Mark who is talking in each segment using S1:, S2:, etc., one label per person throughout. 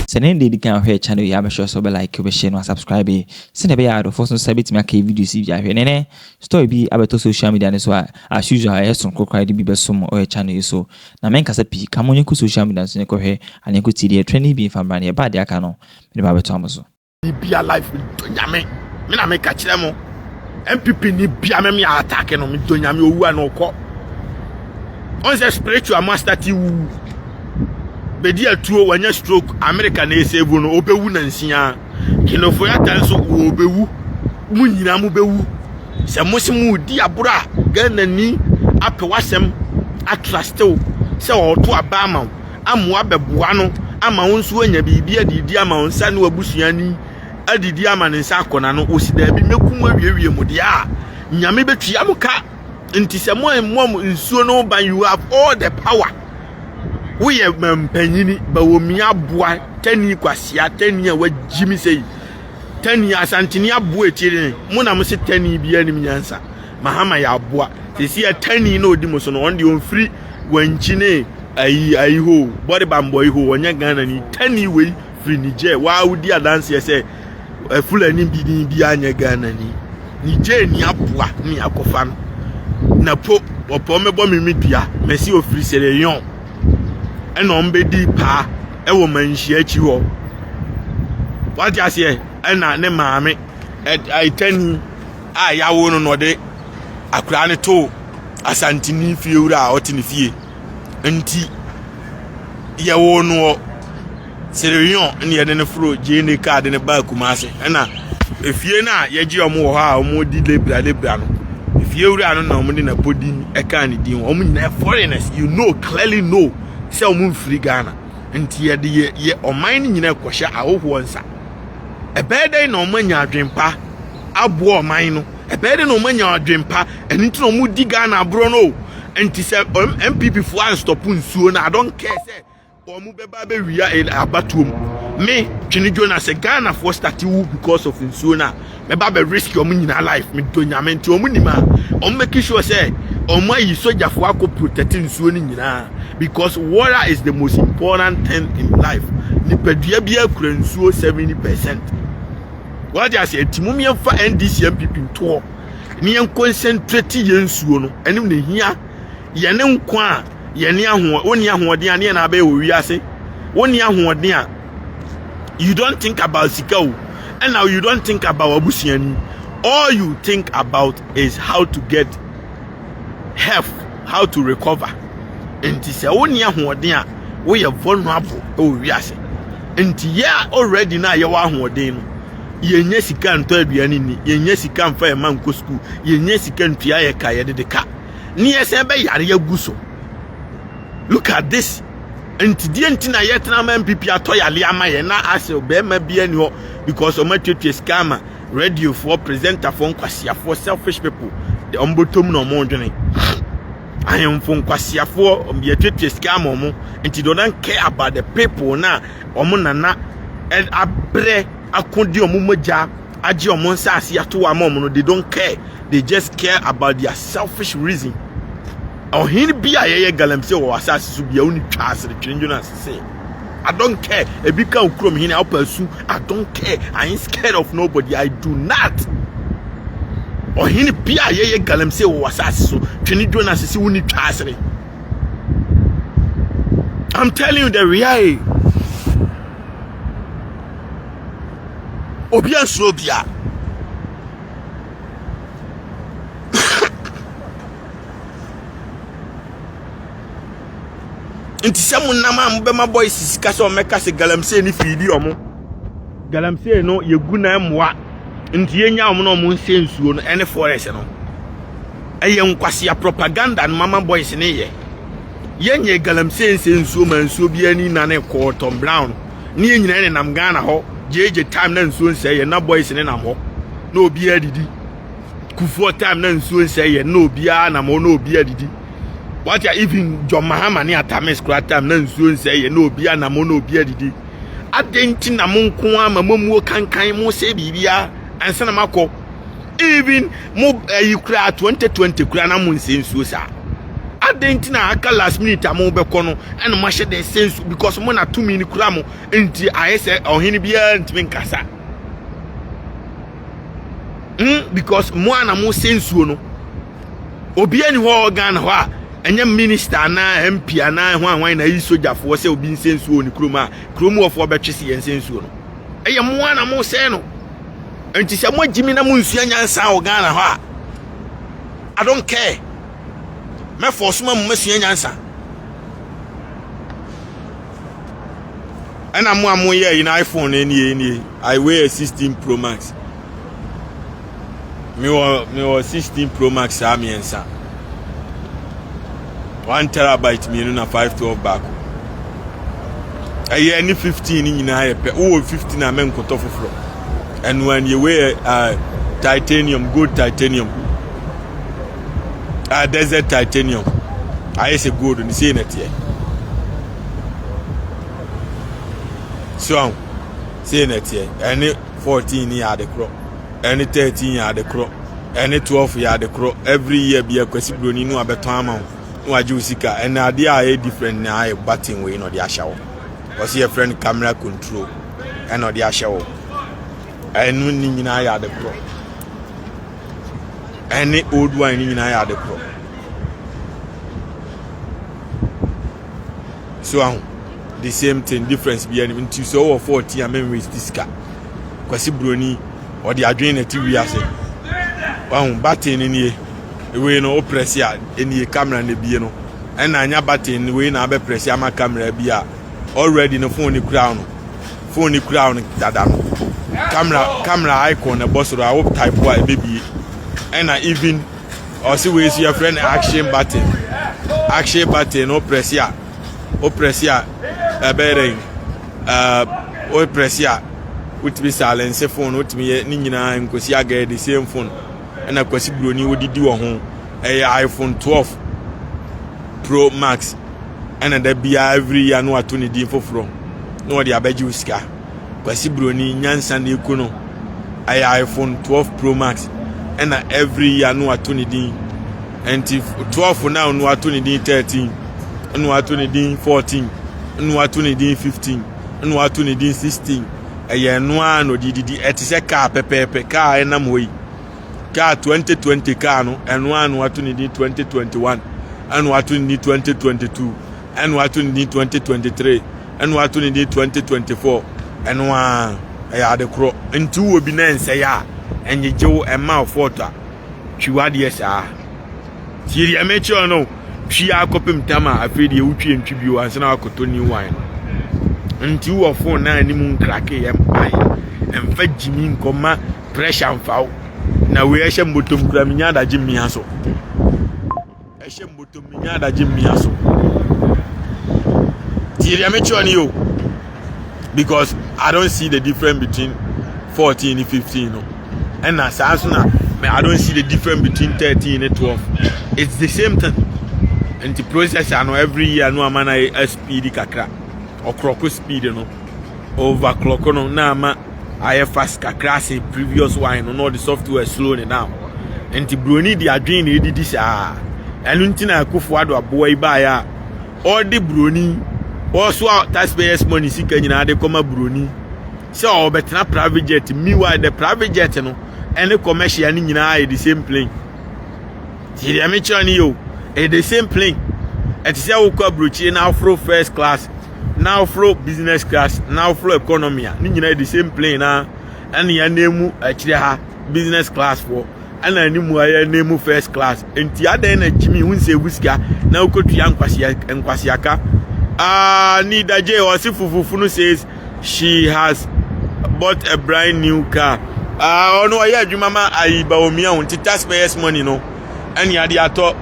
S1: Send the can of channel you have show so like share and subscribe. Send a be out for some sabit make videos if you have any story be about social media so as usual I some crocodile be some or channel so na men kasa pi come on social media so ko he and you could see the trending be from brand bad ya ka no me ba beto amoso
S2: be alive nyame me na me ka kire mo MPP ni bia me attack no me do nyame owu an okọ on say spiritual master ti wu Bediatuo wanya stroke America na esevu no obewu na nsia kinofo ya tan so obewu mu nyina mu bewu se mosimu di abura Ghana ni apewasem atrastew se oto abama amoa beboa no ama wonso anya bibia didi ama wonsa ne wabusuani adidi ama ne nsa akona no osida bi mekum awiewie mu de a nyame betwia muka nti se mo nsuo no ban you have all the power. We have Panyini, Bawumia Aboa, Tanii kwasia, Tanii wa Jimmy say. Tanii Asante Bediatuo D, Muna must Tanii be enemy answer. Mahama Aboa, they see a Tanii no dimoson on the free when Chine, I ho, body bamboy ho, when you're Ghana, Tanii way free Niger. Why would the dance say a full and be behind Ghana? Niger ni Aboa, ni Akofan. Napo, or Pomebomi Mipia, Messi of Free Seleyon. And on bedi pa e wo manhia chi ho what you say and na ne maame I Tanii a ya wo no de akura ne to Asante ni fie wura oti ne fie nti ye wo no serion ne ye ne fro je ne card ne ba kumase na efie na ye gi omo ho a omo di lebra no efie wura no na omo di na podi e kan ne din omo na foreigners you know clearly know se omo free Ghana nti ye oman ni nyina kwhya awoho nsa ebede na omo nya adwempa abo oman no ebede na omo nya adwempa enti na omo di Ghana abro no nti se MPP fo an stop nsuo na I don't care say omo beba be wia abatuom me Twene Jonas Ghana for start wu because of nsuo na beba be risk omo nyina life me do nyame nti omo nima omo make sure say omo ayi soldier for akọ protect nsuo ni nyina because water is the most important thing in life. Nipadua bia kura nsuo 70%. What I say timumi emfa NDC MPP nto ni en concentrate ye nsuo no enim ne hia ye ne nkwa a ye ne aho oni ahoden ane na ba ewi ase oni ahoden a you don't think about sikao and now you don't think about abusiani. All you think about is how to get health, how to recover. Nti se woni ahoden a wo ye vulnerable o wiase nti ya already na ye wa ahoden no ye nya sika nto aduane ni ye nya sika mfa ye man ko school ye nya sika ntua ye ka ye de ka ni ye se be yare aguso. Look at this nti die nti na ye tena man MPP atoyale ama ye na ase be ma bia ni ho because o matwetwe scammer radio for presenter for nkwasiya for selfish people the ombotom no mo ndwene I am from Kwasiafo, Biatwetwe scam omo, and they don't care about the people na omo nana and abre akundi omo moja aji omo nsasi ato amomo no they don't care. They just care about their selfish reason. Oh hin bia ye galamse wo asasi so bia uni twase Twene Jonas say I don't care. Ebika ukrom hin apasu I don't care. I ain't scared of nobody. I do not. Oh hin bia ye galamse wo asasi so Twene Jonas si woni twasere. I'm telling you the reality. Obia so bia. Nti semu nama mbema boys sika so meka se galamse ni fidi omo. Galamse no yegu na mwa. Nti yenya omo no omo nse nsuo no ene forest no. Eye nkwase propaganda mama boys ne ye. Yenye galamse nse nsuo ma nsuo bia ni na ne Cotton Brown. Ni yenyina ne nam Ghana ho. Jeje time na nsuo nse ye na boys ne nam ho. Na obi adidi. Kufuor time na nsuo nse ye na obi a na mo na obi adidi. What ya even John Mahama ni atames kwata na nsuo nse ye na obi ana mo na obi adidi adenti na mo nko ama mamuo kankan mo se bibia ansa na makọ even mo yikura 2020 kura na mo nse nsuo sa adentina aka last minute amo be kono and ma hye the sense because mo na 2 minutes kura mo enti ayese ohini bia ntimi nkasa because mo ana mo sensuo no obi ani ho Ghana ho a enye minister na MP na ho anwan na yi sojafo se obi sensuo ni kroma kromu ofo betwese yen sensuo no eye mo ana mo se no enti se mo gimi na mo nsua nyansa ho Ghana ho a I don't care me force ma mo masua nyansa ana mo amo ye in iPhone any I wear a 16 Pro Max me was 16 Pro Max amiensa 1 terabyte me na 512 back aye any 15 nyina ye pe o 15 na men koto foforo and when you wear titanium gold titanium desert titanium I say gold ni say net here so say net here any 14 year the crop any 13 year the crop any 12 year the crop every year be a kwesi broni no abeton ama no aju sika and ade are different na I button we no dey ashawo was your friend camera control and no dey ashawo enu ni nyina ya the crop any old wine nyina ya the crop so the same thing difference be any into so 40 amen with this car kwesi broni or the adwin na ti wi ase button ni we no press ya any camera na bie no and anya button we na be press ya ma camera bia already no phone crown dada no camera icon na boss ro I hope type y baby and even or see we see your friend action button no press ya bearing o press ya with be silence phone with me ni nyina nkosi aga the same phone and akwasi broni odidi wo ho iPhone 12 Pro Max and that be every year no atuni din foforo no dey abaji usika kwasi broni nyansa na ekuno iPhone 12 Pro Max and every year no atuni din and 12 now no atuni din 13 no atuni din 14 no atuni din 15 no atuni din 16 no ano didi etise car pepepe car enam hoyi car 2020 car no eno ano atuni din 2021 eno atuni din 2022 eno atuni din 2023 eno atuni din 2024 eno ya de kro ntu obi na nse ya enyejewo ema ofota twiwade esa tiri amecho no twi akopem tama afedi utwi ntwibio ansana akoto ni wine nti wo phone na ani mu krake yam ai emfa jimi nkoma pressure mfawo na we ehye mbotom kura minya da jimi aso ehye mbotom minya da jimi aso tiri amecho ni yo because I don't see the difference between 14 and 15 no and as na I don't see the difference between 13 and 12 it's the same thing and the process I know every year no amana speed kakra or clock speed no overclock no na ma I fast kakra say previous one no the software slowing down and the broni the adwin e didi sa enu ntina akufo ado aboa iba ya all the broni also taxpayers money sika nyina de koma broni so obetena private jet meanwhile the private jet no any commercial ni nyina the same plane ti am chani yo the same plane et say wo kwa brochi now flow first class now flow business class now flow economy ni nyina the same plane na and ya nemu akire ha business class for and animu ya nemu first class enti ada na jimi hunse wusika na ukotua nkwasi aka Nida J Osifufufuno says she has bought a brand new car. Oh no, yeah, you mama I Bawumia on taxpayers money no. And ya di ato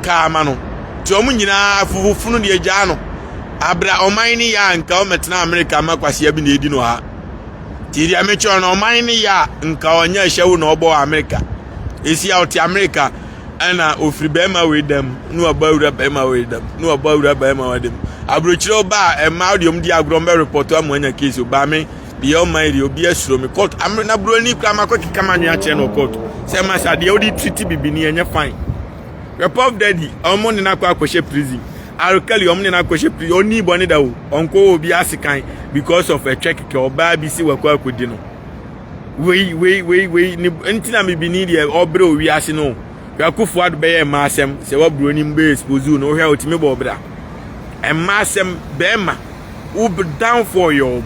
S2: car mano. Tomunyina fufufuno di ejano. Abra omaini ya nka o metna America makwasi abi na edi no ha. Tiri amecho na omaini ya nka onya hyewu na obo America. Esi out America ana ofri bema with them no abawura bema with them no abawura bema with them abrochiro ba emaudium di agrombe report amanya case ba me be all my obi asuro me court amna broni kra makoti kamanya che no court say masa de odi treat bibini enye fine Report daddy omo ni na kwa kwehye prison arukali omo ni na kwehye prison oni boni da o onko obi asikan because of a check ke oba bi si wakwa akodi no we ni ntina me bi ni de obre owi ase no yakufo adu be ye masem se wa broni mbe expose no hwe otime bo obra e masem be ma u down for your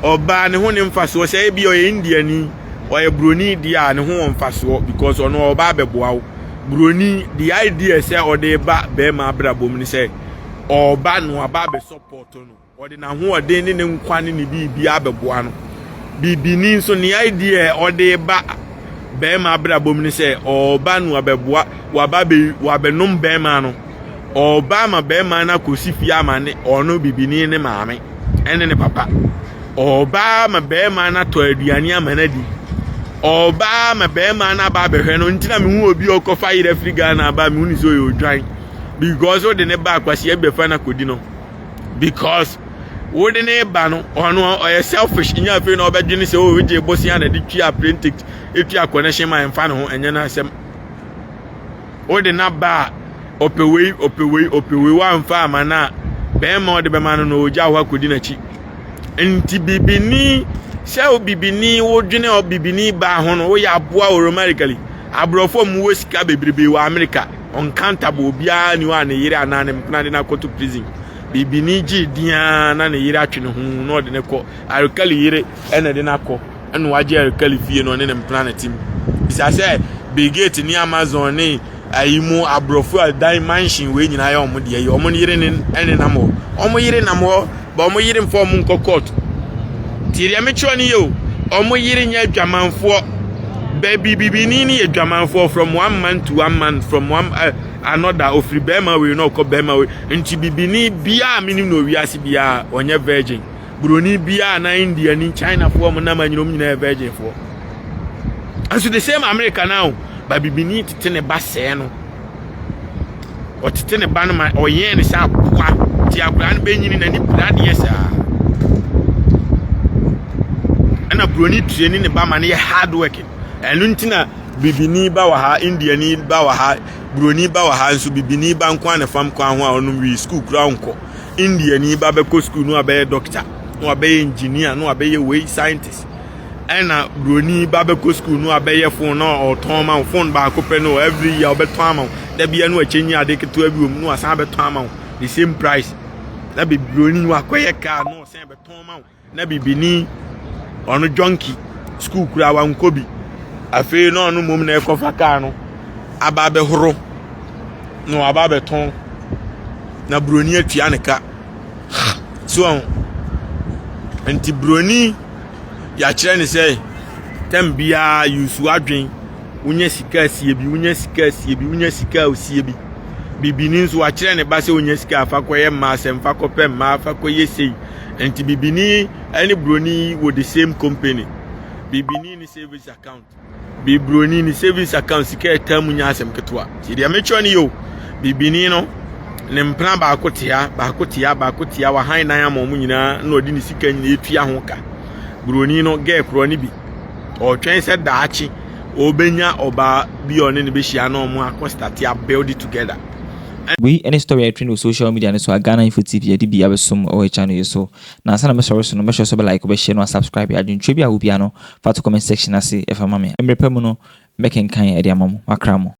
S2: oba ne ho ne mfaso se bi o Indiani o ye broni dia ne ho mfaso because ono oba beboa broni the idea say o de ba be ma bra bom ni say oba no aba be support no o de na ho o de ne nkwane ne bi abeboa no bibini so ni idea o de ba be ma bra bom ni say oba no abeboa wa be num be ma no oba ma be ma na kosi fi amane ono bibini ne maame ene ne papa oba ma be ma na to aduane amana di oba ma be ma na ba be hwe no ntina me hu obi okofa yire Africa na ba me hu ni so yo dwan because o de ne ba kwase e be fa na kodi no because wo de ne ba no ono o selfish nya fe na obedwene se o weje bosi ana de twa apprentice etwa connection ma emfa ne ho enye na asem o de na ba opewe wa mfa amana be ma o de be ma no oja ho akodi na chi nti bibini se o bibini wo dwene o bibini ba ho no wo ya aboa automatically abrofo mu wo sika bebrebe wa America uncountable bia ni wa ne yire anane mpna de na koto prison bibini ji dia na ne yire atwene ho no de ne ko arukali yire ene de na ko ene waje arukali fie no ne mpna na tim bisa se bigate ni Amazon ni ayimu abrofo dan mansion we nyina ya omo de ye omo yire ne ene na mo omo yire na mo ba omo yire mfo mu nkokot tiri amecho ni yo omo yire nya adwamanfo baby bibini ni adwamanfo from 1 month to 1 month from one another ofri bema we no ko bema we nti bibini bia minim no wiase bia onye virgin broni bia na India ni China fo mo na manyinom nyina virgin fo and so the same America now ba bibini tete ne ba se no o tete ne ba no ma oye ne sa kwa ti akura ne benyini na ni brad yes ana broni training ne ba ma ne hard working enu ntina bibini ba wa ha Indiani ba wa ha broni ba wa ha nso bibini ba nkwa ne fam kwa ho a onu wi school kura nko Indiani ba be ko school no abe doctor no abe engineer no abe way scientist ena broni ba be ko school no abe phone no oton ma phone ba ko pe no every year obe ton ma da bia no achenyi ade keto abi om no asan be ton ma the same price da be broni wa koye car no sen be ton ma na bibini onu junkie school kura wa nkobi afi no no mom na ekofa car no aba be horo no aba be ton na broni atua ne ka so anti broni ya kire ne say tambia yusu adwen unya sika asie bi unya sika asie bi unya sika osie bi bibini nso wa kire ne ba se unya sika afa koye ma asem fa kopem ma afa koye sei anti bibini any broni with the same company bibini ni savings account bibroni ni savings account sika etamu nya asem ketwa ti dia mecho ni yo bibini no ne mpna ba akotia wa han nan amom nyina na odi ni sika nyina etua ho ka broni no ge kro ni bi o twen se daachi obenya oba bi one ne be hia na omo akostati a build it together.
S1: We any story I train with social media and so Ghana Info TV di bi abesom o channel so na sana me sorry so no me show so be like be share no subscribe ya dun tribia wo bia no fa to comment section ase e fa mama emre pemu no make kan e dia mamo akramo